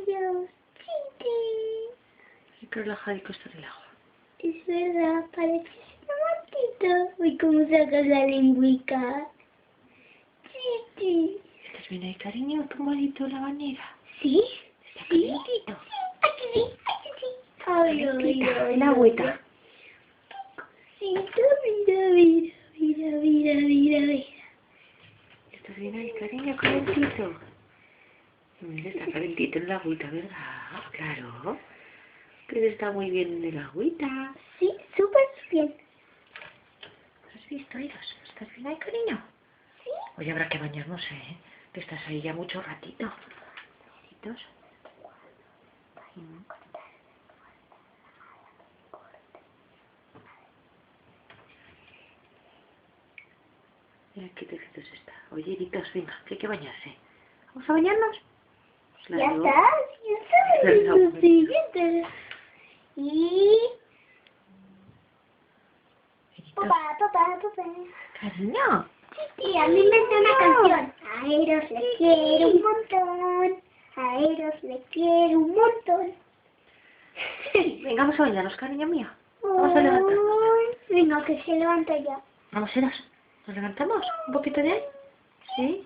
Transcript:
caballos. Sí. Qué relajadico está del agua. Es verdad, parece un momentito. Uy, cómo sacas la lengüica. Sí. ¿Estás bien ahí, cariño? Tumbadito en la bañera. ¿Sí? Está calentito. Aquí sí. Ay, Calentita, el agüita. Sí, mira. ¿Estás bien ahí, cariño? Calentito. Está calentito en el agüita, ¿verdad? Claro. Que está muy bien en el agüita. Sí, súper bien. ¿Has visto, Iros? ¿Estás bien ahí, cariño? Sí. Hoy habrá que bañarnos, ¿eh? Que estás ahí ya mucho ratito. Besitos. Mira qué tejidos está. Oye, Iritos, venga, que hay que bañarse. ¿Vamos a bañarnos? Ya está. Lo siguiente. Y... Iritos. Papá. Cariño. Sí, a mí me inventé una canción. A Eros le quiero un montón. A Eros le quiero un montón. Venga, vamos a bañarnos, cariño mío. Vamos a levantarnos. Venga, que se levanta ya. Vamos, Eros. ¿Nos levantamos? ¿Un poquito de ahí? ¿Sí?